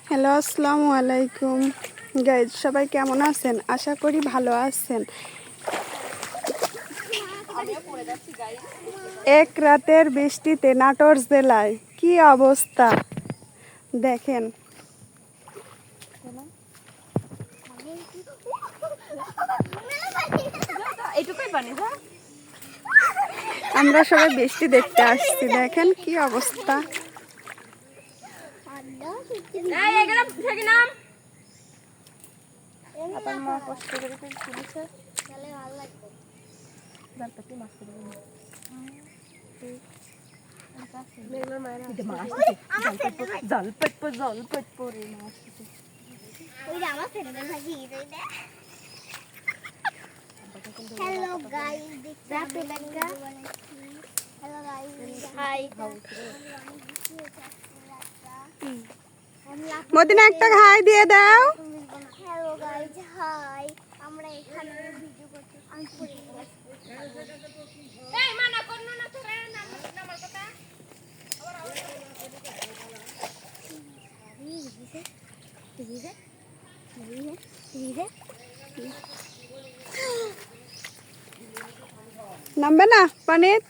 Hello, আসসালামু আলাইকুম guys, সবাই কেমন আছেন? আশা করি ভালো আছেন। এক রাতের বৃষ্টিতে নাটোর জেলায় কি অবস্থা দেখেন। আমরা সবাই বৃষ্টি দেখতে আসছি, দেখেন কি অবস্থা। Hello guys, hello guys, hi. Madina একটা হাই দিয়ে দাও। Hello guys, hi. আমরা এখানে ভিডিও করতে আসছি। এই মানা করনো না তোরে নামার কথা। নামবে না পানির।